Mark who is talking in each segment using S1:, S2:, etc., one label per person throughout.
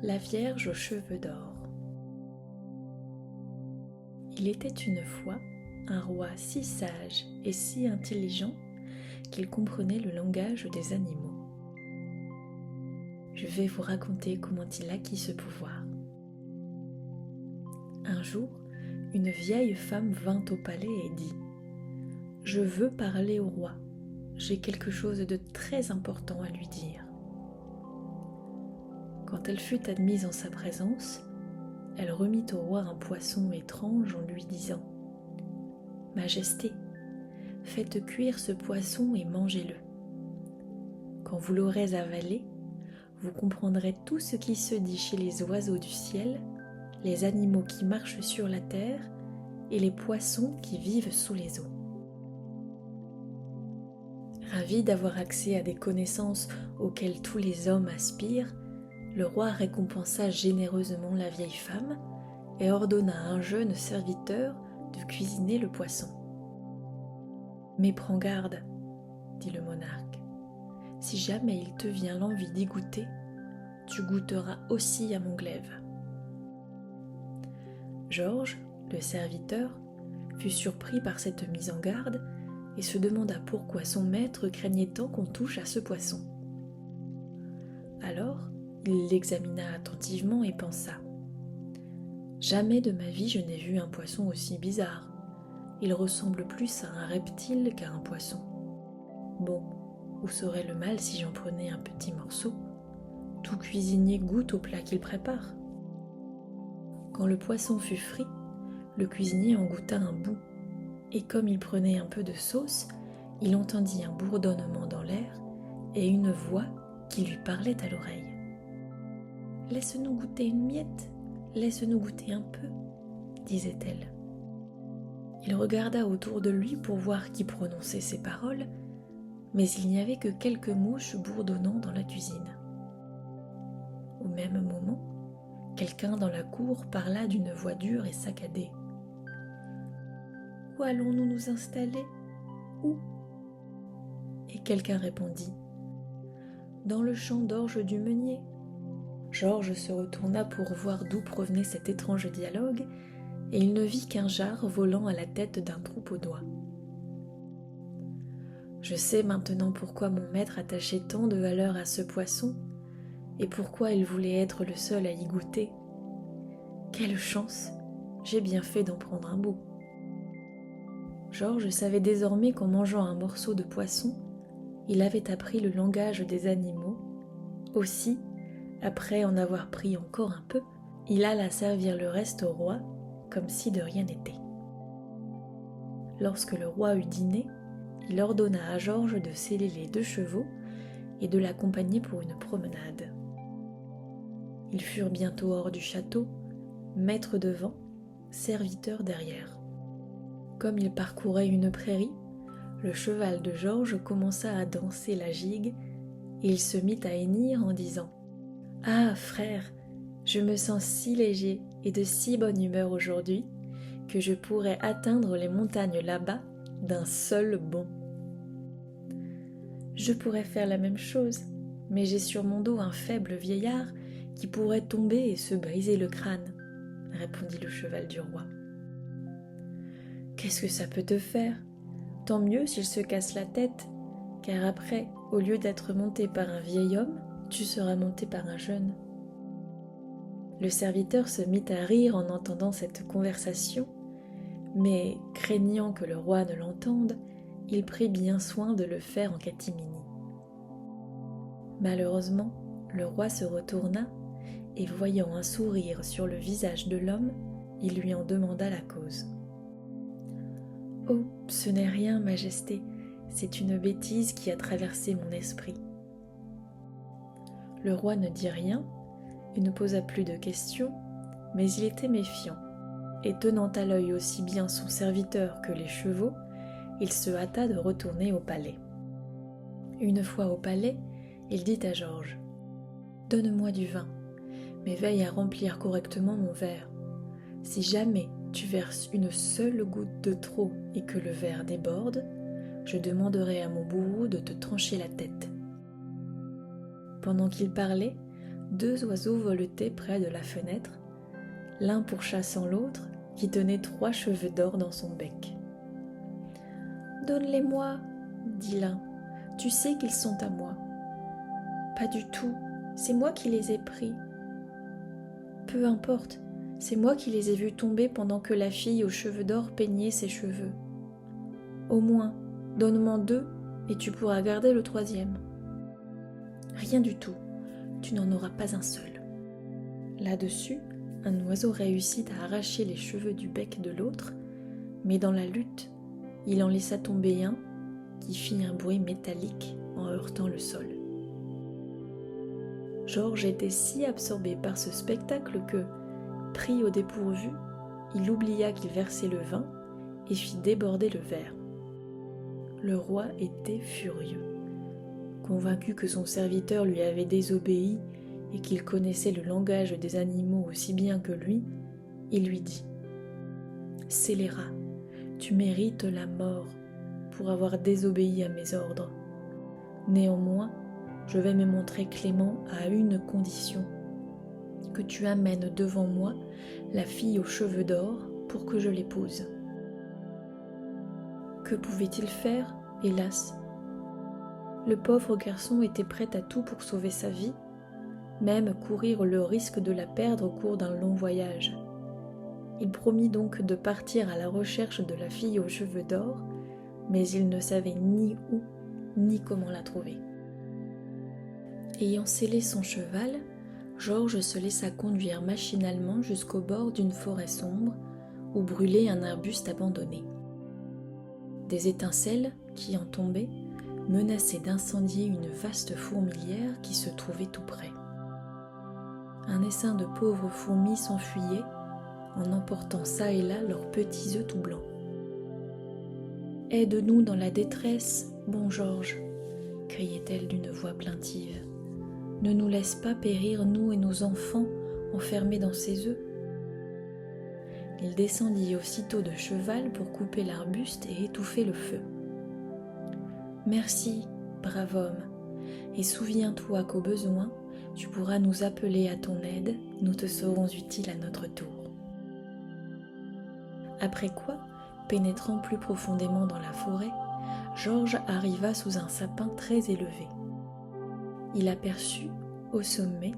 S1: La Vierge aux cheveux d'or. Il était une fois un roi si sage et si intelligent qu'il comprenait le langage des animaux. Je vais vous raconter comment il acquit ce pouvoir. Un jour, une vieille femme vint au palais et dit : « Je veux parler au roi. J'ai quelque chose de très important à lui dire. » Quand elle fut admise en sa présence, elle remit au roi un poisson étrange en lui disant : « Majesté, faites cuire ce poisson et mangez-le. Quand vous l'aurez avalé, vous comprendrez tout ce qui se dit chez les oiseaux du ciel, les animaux qui marchent sur la terre et les poissons qui vivent sous les eaux. » Ravi d'avoir accès à des connaissances auxquelles tous les hommes aspirent, le roi récompensa généreusement la vieille femme et ordonna à un jeune serviteur de cuisiner le poisson. « Mais prends garde, dit le monarque, si jamais il te vient l'envie d'y goûter, tu goûteras aussi à mon glaive. » Georges, le serviteur, fut surpris par cette mise en garde et se demanda pourquoi son maître craignait tant qu'on touche à ce poisson. Alors, il l'examina attentivement et pensa : « Jamais de ma vie je n'ai vu un poisson aussi bizarre. Il ressemble plus à un reptile qu'à un poisson. Bon, où serait le mal si j'en prenais un petit morceau ? Tout cuisinier goûte au plat qu'il prépare. » Quand le poisson fut frit, le cuisinier en goûta un bout, et comme il prenait un peu de sauce, il entendit un bourdonnement dans l'air et une voix qui lui parlait à l'oreille. « Laisse-nous goûter une miette, laisse-nous goûter un peu, » disait-elle. Il regarda autour de lui pour voir qui prononçait ces paroles, mais il n'y avait que quelques mouches bourdonnant dans la cuisine. Au même moment, quelqu'un dans la cour parla d'une voix dure et saccadée. « Où allons-nous nous installer ? Où ?» Et quelqu'un répondit : « Dans le champ d'orge du meunier. » Georges se retourna pour voir d'où provenait cet étrange dialogue, et il ne vit qu'un jar volant à la tête d'un troupeau d'oies. « Je sais maintenant pourquoi mon maître attachait tant de valeur à ce poisson, et pourquoi il voulait être le seul à y goûter. Quelle chance! J'ai bien fait d'en prendre un bout. » Georges savait désormais qu'en mangeant un morceau de poisson, il avait appris le langage des animaux. Aussi, après en avoir pris encore un peu, il alla servir le reste au roi, comme si de rien n'était. Lorsque le roi eut dîné, il ordonna à Georges de seller les 2 chevaux et de l'accompagner pour une promenade. Ils furent bientôt hors du château, maître devant, serviteur derrière. Comme il parcourait une prairie, le cheval de Georges commença à danser la gigue et il se mit à hennir en disant : « Ah, frère, je me sens si léger et de si bonne humeur aujourd'hui que je pourrais atteindre les montagnes là-bas d'un seul bond. » « Je pourrais faire la même chose, mais j'ai sur mon dos un faible vieillard qui pourrait tomber et se briser le crâne, » répondit le cheval du roi. « Qu'est-ce que ça peut te faire ? Tant mieux s'il se casse la tête, car après, au lieu d'être monté par un vieil homme, tu seras monté par un jeune. » Le serviteur se mit à rire en entendant cette conversation, mais craignant que le roi ne l'entende, il prit bien soin de le faire en catimini. Malheureusement, le roi se retourna et voyant un sourire sur le visage de l'homme, il lui en demanda la cause. « Oh, ce n'est rien, Majesté, c'est une bêtise qui a traversé mon esprit. » Le roi ne dit rien et ne posa plus de questions, mais il était méfiant, et tenant à l'œil aussi bien son serviteur que les chevaux, il se hâta de retourner au palais. Une fois au palais, il dit à Georges : « Donne-moi du vin, mais veille à remplir correctement mon verre. Si jamais tu verses une seule goutte de trop et que le verre déborde, je demanderai à mon bourreau de te trancher la tête. pendant qu'il parlait, 2 oiseaux voletaient près de la fenêtre, l'un pourchassant l'autre, qui tenait 3 cheveux d'or dans son bec. « Donne-les-moi, dit l'un, tu sais qu'ils sont à moi. »« Pas du tout, c'est moi qui les ai pris. »« Peu importe, c'est moi qui les ai vus tomber pendant que la fille aux cheveux d'or peignait ses cheveux. Au moins, donne-moi 2 et tu pourras garder le 3e. »« Rien du tout, tu n'en auras pas un seul. » Là-dessus, un oiseau réussit à arracher les cheveux du bec de l'autre, mais dans la lutte, il en laissa tomber un qui fit un bruit métallique en heurtant le sol. Georges était si absorbé par ce spectacle que, pris au dépourvu, il oublia qu'il versait le vin et fit déborder le verre. Le roi était furieux. Convaincu que son serviteur lui avait désobéi et qu'il connaissait le langage des animaux aussi bien que lui, il lui dit « Scélérat, tu mérites la mort pour avoir désobéi à mes ordres. Néanmoins, je vais me montrer clément à une condition, que tu amènes devant moi la fille aux cheveux d'or pour que je l'épouse. » Que pouvait-il faire, hélas? Le pauvre garçon était prêt à tout pour sauver sa vie, même courir le risque de la perdre au cours d'un long voyage. Il promit donc de partir à la recherche de la fille aux cheveux d'or, mais il ne savait ni où ni comment la trouver. Ayant sellé son cheval, Georges se laissa conduire machinalement jusqu'au bord d'une forêt sombre où brûlait un arbuste abandonné. Des étincelles, qui en tombaient, menaçaient d'incendier une vaste fourmilière qui se trouvait tout près. Un essaim de pauvres fourmis s'enfuyait, en emportant çà et là leurs petits œufs tout blancs. « Aide-nous dans la détresse, bon Georges !» criait-elle d'une voix plaintive. « Ne nous laisse pas périr, nous et nos enfants, enfermés dans ces œufs. » Il descendit aussitôt de cheval pour couper l'arbuste et étouffer le feu. « Merci, brave homme, et souviens-toi qu'au besoin, tu pourras nous appeler à ton aide, nous te serons utiles à notre tour. » Après quoi, pénétrant plus profondément dans la forêt, Georges arriva sous un sapin très élevé. Il aperçut, au sommet,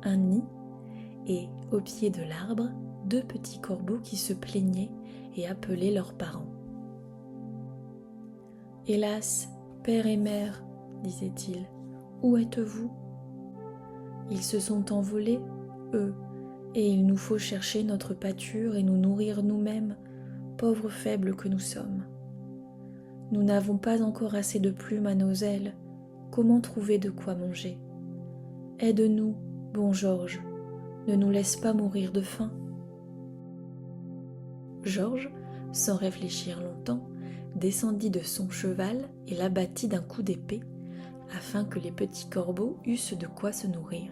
S1: un nid et, au pied de l'arbre, 2 petits corbeaux qui se plaignaient et appelaient leurs parents. « Hélas, père et mère, disait-il, où êtes-vous ? Ils se sont envolés, eux, et il nous faut chercher notre pâture et nous nourrir nous-mêmes, pauvres faibles que nous sommes. Nous n'avons pas encore assez de plumes à nos ailes, comment trouver de quoi manger ? Aide-nous, bon Georges, ne nous laisse pas mourir de faim. » Georges, sans réfléchir longtemps, descendit de son cheval et l'abattit d'un coup d'épée, afin que les petits corbeaux eussent de quoi se nourrir.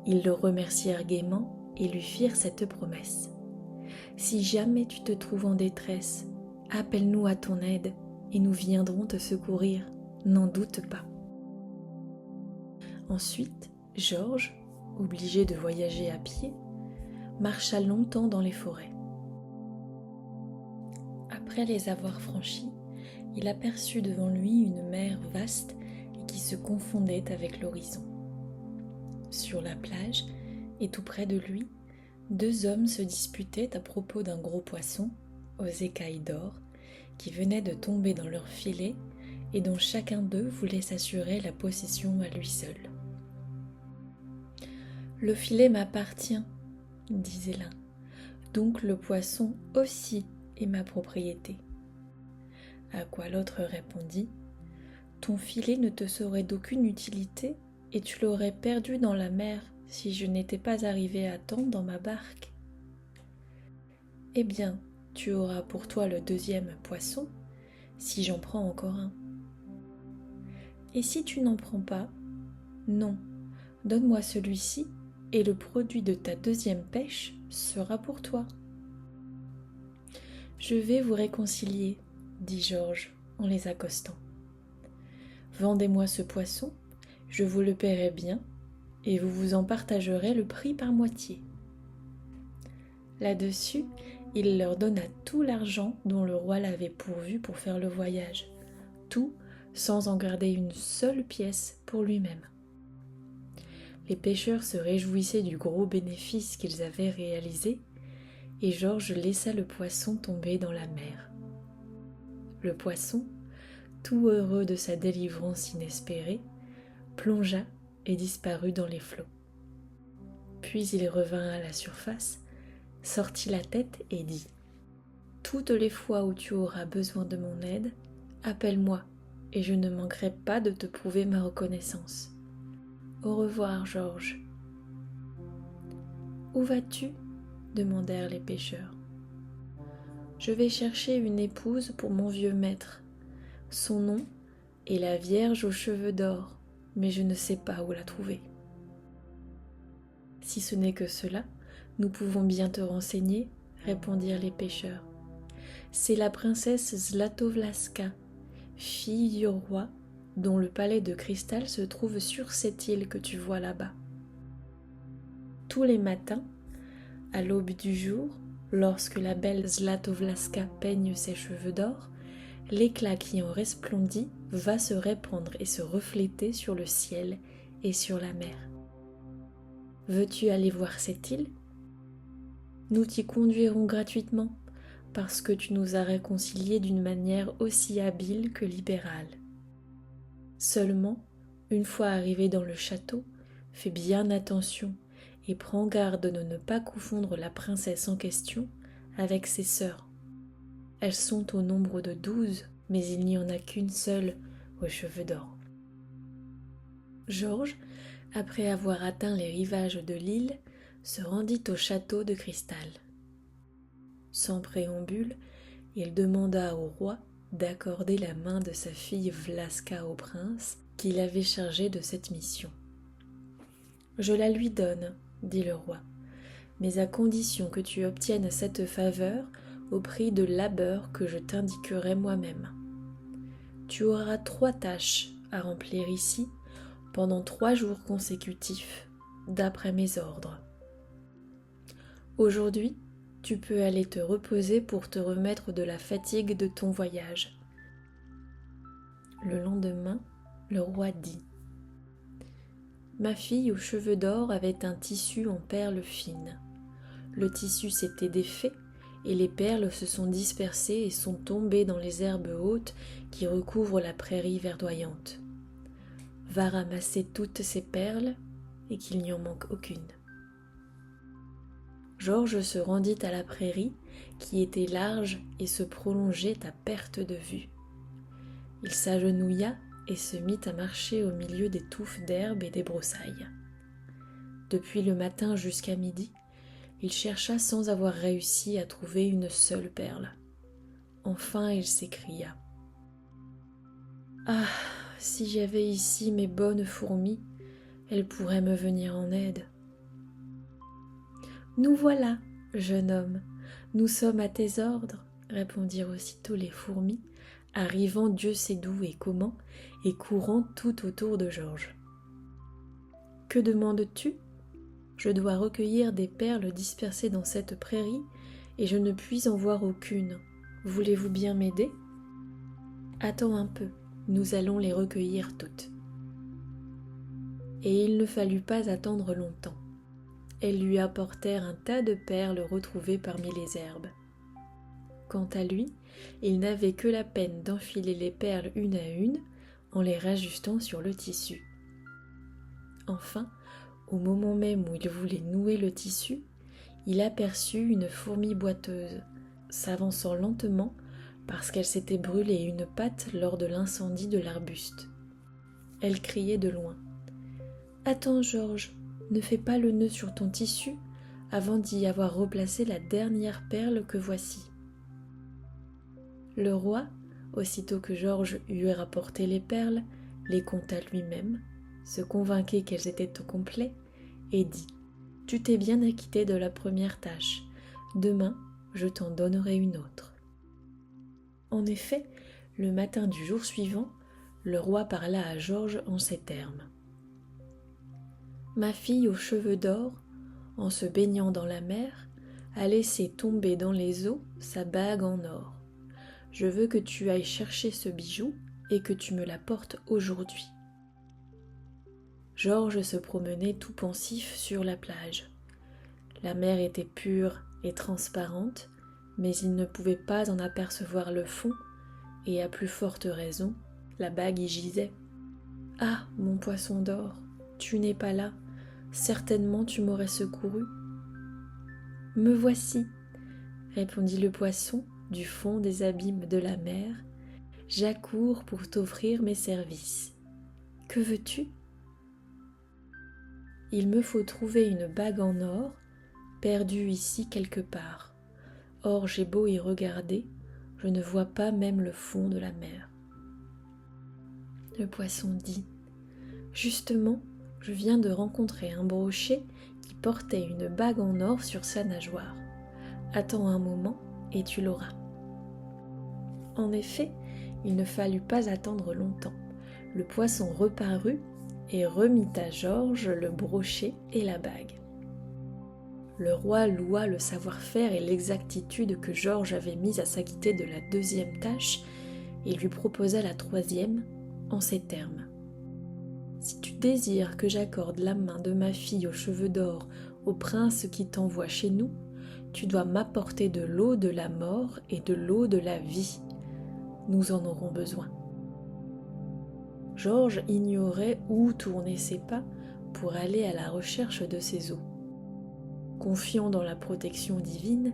S1: Ils le remercièrent gaiement et lui firent cette promesse. « Si jamais tu te trouves en détresse, appelle-nous à ton aide et nous viendrons te secourir, n'en doute pas. » Ensuite, Georges, obligé de voyager à pied, marcha longtemps dans les forêts. Après les avoir franchis, il aperçut devant lui une mer vaste et qui se confondait avec l'horizon. Sur la plage, et tout près de lui, 2 hommes se disputaient à propos d'un gros poisson, aux écailles d'or, qui venait de tomber dans leur filet et dont chacun d'eux voulait s'assurer la possession à lui seul. « Le filet m'appartient, » disait l'un, « donc le poisson aussi est ma propriété. » À quoi l'autre répondit : « Ton filet ne te serait d'aucune utilité et tu l'aurais perdu dans la mer si je n'étais pas arrivé à temps dans ma barque. Eh bien, tu auras pour toi le 2e poisson, si j'en prends encore un. Et si tu n'en prends pas, non, donne-moi celui-ci et le produit de ta 2e pêche sera pour toi. » « Je vais vous réconcilier, » dit Georges en les accostant. « Vendez-moi ce poisson, Je vous le paierai bien, et vous vous en partagerez le prix par moitié. » Là-dessus, il leur donna tout l'argent dont le roi l'avait pourvu pour faire le voyage, tout sans en garder une seule pièce pour lui-même. Les pêcheurs se réjouissaient du gros bénéfice qu'ils avaient réalisé, et Georges laissa le poisson tomber dans la mer. Le poisson, tout heureux de sa délivrance inespérée, plongea et disparut dans les flots. Puis il revint à la surface, sortit la tête et dit : « Toutes les fois où tu auras besoin de mon aide, appelle-moi, et je ne manquerai pas de te prouver ma reconnaissance. Au revoir, Georges. »« Où vas-tu ? » demandèrent les pêcheurs. « Je vais chercher une épouse pour mon vieux maître. Son nom est la Vierge aux cheveux d'or, mais je ne sais pas où la trouver. »« Si ce n'est que cela, nous pouvons bien te renseigner, » répondirent les pêcheurs. « C'est la princesse Zlatovlaska, fille du roi, dont le palais de cristal se trouve sur cette île que tu vois là-bas. Tous les matins, à l'aube du jour, lorsque la belle Zlatovlaska peigne ses cheveux d'or, l'éclat qui en resplendit va se répandre et se refléter sur le ciel et sur la mer. Veux-tu aller voir cette île ? Nous t'y conduirons gratuitement, parce que tu nous as réconciliés d'une manière aussi habile que libérale. Seulement, une fois arrivé dans le château, fais bien attention et prends garde de ne pas confondre la princesse en question avec ses sœurs. Elles sont au nombre de 12, mais il n'y en a qu'une seule aux cheveux d'or. » Georges, après avoir atteint les rivages de l'île, se rendit au château de cristal. Sans préambule, il demanda au roi d'accorder la main de sa fille Vlaska au prince qui l'avait chargé de cette mission. « Je la lui donne, » dit le roi, « mais à condition que tu obtiennes cette faveur au prix de labeurs que je t'indiquerai moi-même. Tu auras 3 tâches à remplir ici pendant 3 jours consécutifs, d'après mes ordres. Aujourd'hui, tu peux aller te reposer pour te remettre de la fatigue de ton voyage. » Le lendemain, le roi dit : « Ma fille aux cheveux d'or avait un tissu en perles fines. Le tissu s'était défait et les perles se sont dispersées et sont tombées dans les herbes hautes qui recouvrent la prairie verdoyante. Va ramasser toutes ces perles et qu'il n'y en manque aucune. » Georges se rendit à la prairie qui était large et se prolongeait à perte de vue. Il s'agenouilla et se mit à marcher au milieu des touffes d'herbe et des broussailles. Depuis le matin jusqu'à midi, il chercha sans avoir réussi à trouver une seule perle. Enfin, il s'écria : « Ah, si j'avais ici mes bonnes fourmis, elles pourraient me venir en aide. »« Nous voilà, jeune homme, nous sommes à tes ordres, » répondirent aussitôt les fourmis, arrivant Dieu sait d'où et comment, et courant tout autour de Georges. « Que demandes-tu ? Je dois recueillir des perles dispersées dans cette prairie, et je ne puis en voir aucune. Voulez-vous bien m'aider ? Attends un peu, nous allons les recueillir toutes. » Et il ne fallut pas attendre longtemps. Elles lui apportèrent un tas de perles retrouvées parmi les herbes. Quant à lui, il n'avait que la peine d'enfiler les perles une à une en les rajustant sur le tissu. Enfin, au moment même où il voulait nouer le tissu, il aperçut une fourmi boiteuse, s'avançant lentement parce qu'elle s'était brûlé une patte lors de l'incendie de l'arbuste. Elle criait de loin : « Attends, Georges, ne fais pas le nœud sur ton tissu avant d'y avoir replacé la dernière perle que voici. » Le roi, aussitôt que Georges eut rapporté les perles, les compta lui-même, se convainquit qu'elles étaient au complet, et dit : « Tu t'es bien acquitté de la première tâche. Demain, je t'en donnerai une autre. » En effet, le matin du jour suivant, le roi parla à Georges en ces termes : Ma fille aux cheveux d'or, en se baignant dans la mer, a laissé tomber dans les eaux sa bague en or. Je veux que tu ailles chercher ce bijou et que tu me l'apportes aujourd'hui. » Georges se promenait tout pensif sur la plage. La mer était pure et transparente, mais il ne pouvait pas en apercevoir le fond, et à plus forte raison, la bague y gisait. « Ah, mon poisson d'or, tu n'es pas là, certainement tu m'aurais secouru. »« Me voici, » répondit le poisson du fond des abîmes de la mer. « J'accours pour t'offrir mes services. Que veux-tu ? » ?»« Il me faut trouver une bague en or, perdue ici quelque part. Or j'ai beau y regarder, je ne vois pas même le fond de la mer. » Le poisson dit : « Justement, je viens de rencontrer un brochet qui portait une bague en or sur sa nageoire. Attends un moment et tu l'auras. » En effet, il ne fallut pas attendre longtemps. Le poisson reparut et remit à Georges le brochet et la bague. Le roi loua le savoir-faire et l'exactitude que Georges avait mis à s'acquitter de la deuxième tâche et lui proposa la troisième en ces termes. « Si tu désires que j'accorde la main de ma fille aux cheveux d'or au prince qui t'envoie chez nous, tu dois m'apporter de l'eau de la mort et de l'eau de la vie. Nous en aurons besoin. » Georges ignorait où tourner ses pas pour aller à la recherche de ces eaux. Confiant dans la protection divine,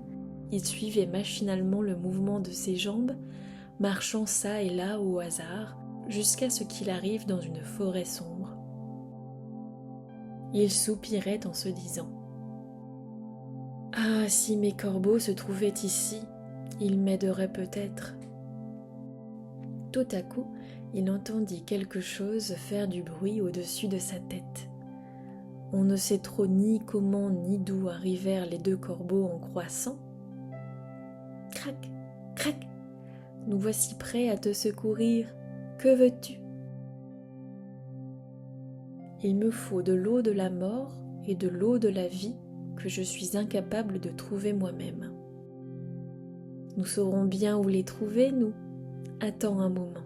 S1: il suivait machinalement le mouvement de ses jambes, marchant çà et là au hasard, jusqu'à ce qu'il arrive dans une forêt sombre. Il soupirait en se disant : « Ah, si mes corbeaux se trouvaient ici, ils m'aideraient peut-être. » Tout à coup, il entendit quelque chose faire du bruit au-dessus de sa tête. On ne sait trop ni comment ni d'où arrivèrent les deux corbeaux en croissant. « Crac, crac, nous voici prêts à te secourir. Que veux-tu ? » ?»« Il me faut de l'eau de la mort et de l'eau de la vie que je suis incapable de trouver moi-même. » »« Nous saurons bien où les trouver, nous. Attends un moment. »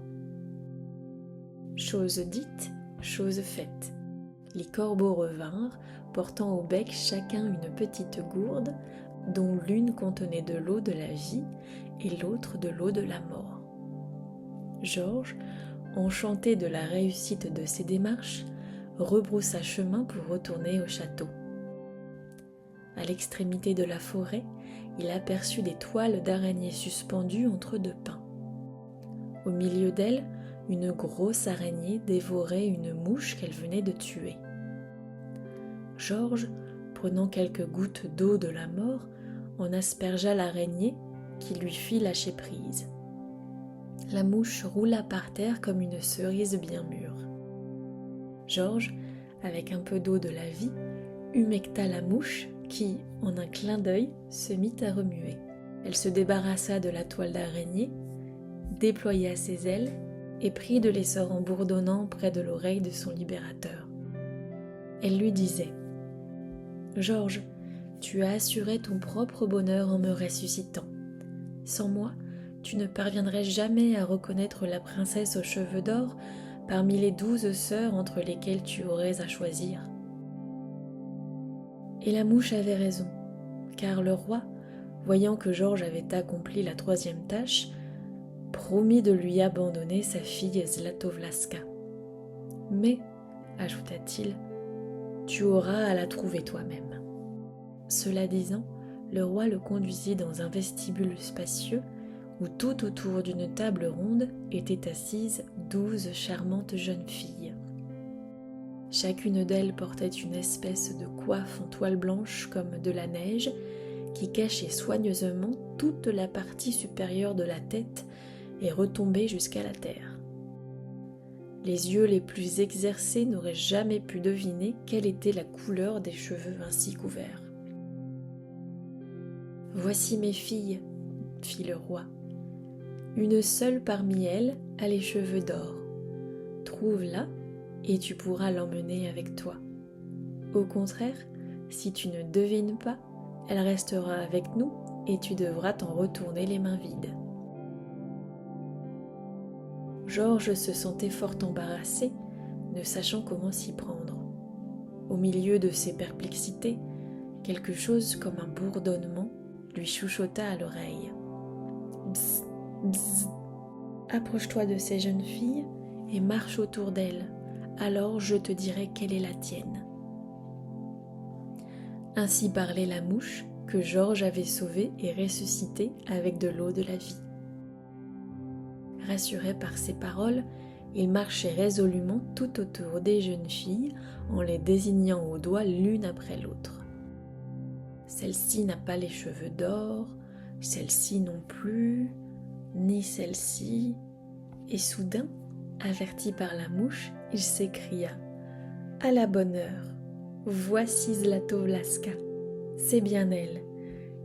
S1: Chose dite, chose faite. Les corbeaux revinrent, portant au bec chacun une petite gourde, dont l'une contenait de l'eau de la vie et l'autre de l'eau de la mort. Georges, enchanté de la réussite de ses démarches, rebroussa chemin pour retourner au château. À l'extrémité de la forêt, il aperçut des toiles d'araignées suspendues entre deux pins. Au milieu d'elles, une grosse araignée dévorait une mouche qu'elle venait de tuer. Georges, prenant quelques gouttes d'eau de la mort, en aspergea l'araignée qui lui fit lâcher prise. La mouche roula par terre comme une cerise bien mûre. Georges, avec un peu d'eau de la vie, humecta la mouche qui, en un clin d'œil, se mit à remuer. Elle se débarrassa de la toile d'araignée, déploya ses ailes et prit de l'essor en bourdonnant près de l'oreille de son libérateur. Elle lui disait : « Georges, tu as assuré ton propre bonheur en me ressuscitant. Sans moi, tu ne parviendrais jamais à reconnaître la princesse aux cheveux d'or parmi les 12 sœurs entre lesquelles tu aurais à choisir. » Et la mouche avait raison, car le roi, voyant que Georges avait accompli la troisième tâche, promit de lui abandonner sa fille Zlatovlaska. « Mais, ajouta-t-il, tu auras à la trouver toi-même. » Cela disant, le roi le conduisit dans un vestibule spacieux où tout autour d'une table ronde étaient assises 12 charmantes jeunes filles. Chacune d'elles portait une espèce de coiffe en toile blanche comme de la neige qui cachait soigneusement toute la partie supérieure de la tête et retombait jusqu'à la terre. Les yeux les plus exercés n'auraient jamais pu deviner quelle était la couleur des cheveux ainsi couverts. « Voici mes filles, » fit le roi. « Une seule parmi elles a les cheveux d'or. Trouve-la et tu pourras l'emmener avec toi. » Au contraire, si tu ne devines pas, elle restera avec nous et tu devras t'en retourner les mains vides. Georges se sentait fort embarrassé, ne sachant comment s'y prendre. Au milieu de ses perplexités, quelque chose comme un bourdonnement lui chuchota à l'oreille. Bzz, bzz. Approche-toi de ces jeunes filles et marche autour d'elles, alors je te dirai quelle est la tienne. Ainsi parlait la mouche que Georges avait sauvée et ressuscitée avec de l'eau de la vie. Rassuré par ces paroles, il marchait résolument tout autour des jeunes filles en les désignant au doigt l'une après l'autre. Celle-ci n'a pas les cheveux d'or, celle-ci non plus, ni celle-ci. Et soudain, averti par la mouche, il s'écria « À la bonne heure, voici Zlatovlaska, c'est bien elle,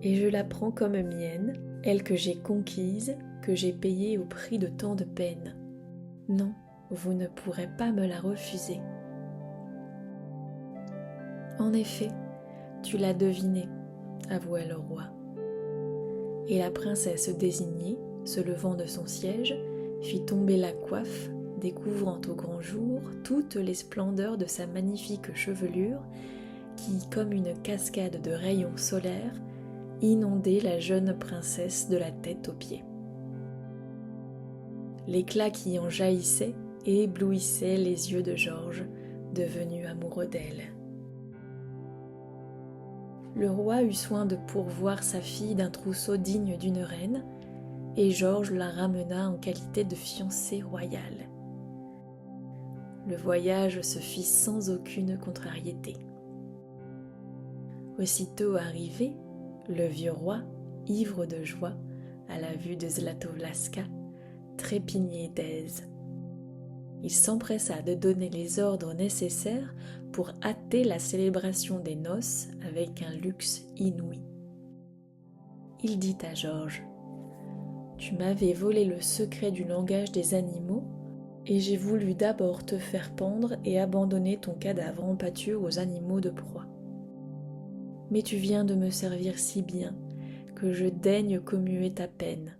S1: et je la prends comme mienne, elle que j'ai conquise, que j'ai payée au prix de tant de peine. Non, vous ne pourrez pas me la refuser. » En effet, tu l'as deviné, avoua le roi. Et la princesse désignée, se levant de son siège, fit tomber la coiffe, découvrant au grand jour toutes les splendeurs de sa magnifique chevelure qui, comme une cascade de rayons solaires, inondait la jeune princesse de la tête aux pieds. L'éclat qui en jaillissait éblouissait les yeux de Georges, devenu amoureux d'elle. Le roi eut soin de pourvoir sa fille d'un trousseau digne d'une reine, et Georges la ramena en qualité de fiancée royale. Le voyage se fit sans aucune contrariété. Aussitôt arrivé, le vieux roi, ivre de joie, à la vue de Zlatovlaska, trépignait d'aise. Il s'empressa de donner les ordres nécessaires pour hâter la célébration des noces avec un luxe inouï. Il dit à Georges : « Tu m'avais volé le secret du langage des animaux, et j'ai voulu d'abord te faire pendre et abandonner ton cadavre en pâture aux animaux de proie. Mais tu viens de me servir si bien que je daigne commuer ta peine,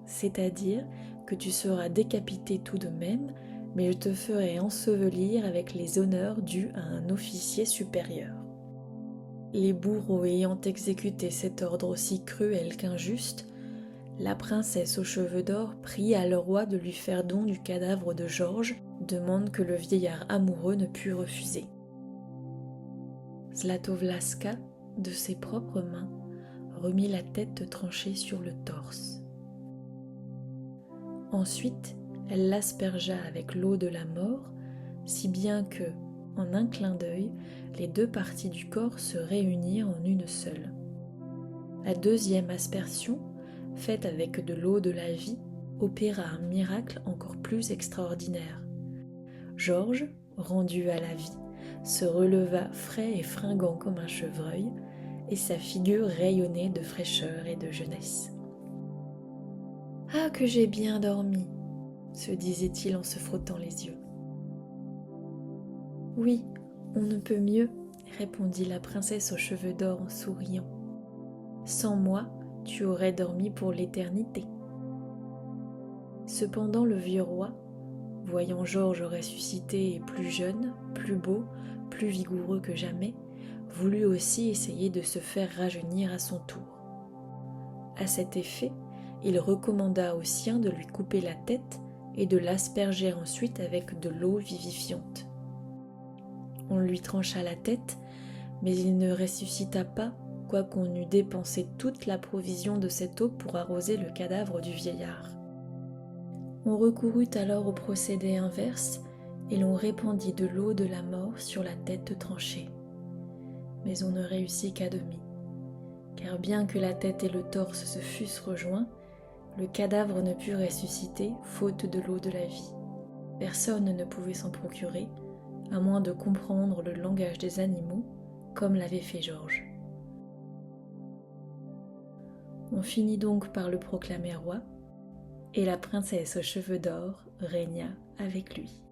S1: c'est-à-dire que tu seras décapité tout de même, mais je te ferai ensevelir avec les honneurs dus à un officier supérieur. » Les bourreaux ayant exécuté cet ordre aussi cruel qu'injuste, la princesse aux cheveux d'or pria le roi de lui faire don du cadavre de Georges, demande que le vieillard amoureux ne put refuser. Zlatovlaska, de ses propres mains, remit la tête tranchée sur le torse. Ensuite, elle l'aspergea avec l'eau de la mort, si bien que, en un clin d'œil, les deux parties du corps se réunirent en une seule. La deuxième aspersion, faite avec de l'eau de la vie, opéra un miracle encore plus extraordinaire. Georges, rendu à la vie, se releva frais et fringant comme un chevreuil, et sa figure rayonnait de fraîcheur et de jeunesse. « Ah, que j'ai bien dormi !» se disait-il en se frottant les yeux. « Oui, on ne peut mieux, » répondit la princesse aux cheveux d'or en souriant. « Sans moi, tu aurais dormi pour l'éternité. » Cependant le vieux roi, voyant Georges ressuscité et plus jeune, plus beau, plus vigoureux que jamais, voulut aussi essayer de se faire rajeunir à son tour. À cet effet, il recommanda aux siens de lui couper la tête et de l'asperger ensuite avec de l'eau vivifiante. On lui trancha la tête, mais il ne ressuscita pas, quoiqu'on eût dépensé toute la provision de cette eau pour arroser le cadavre du vieillard. On recourut alors au procédé inverse, et l'on répandit de l'eau de la mort sur la tête tranchée. Mais on ne réussit qu'à demi, car bien que la tête et le torse se fussent rejoints, le cadavre ne put ressusciter faute de l'eau de la vie. Personne ne pouvait s'en procurer, à moins de comprendre le langage des animaux, comme l'avait fait Georges. On finit donc par le proclamer roi, et la princesse aux cheveux d'or régna avec lui.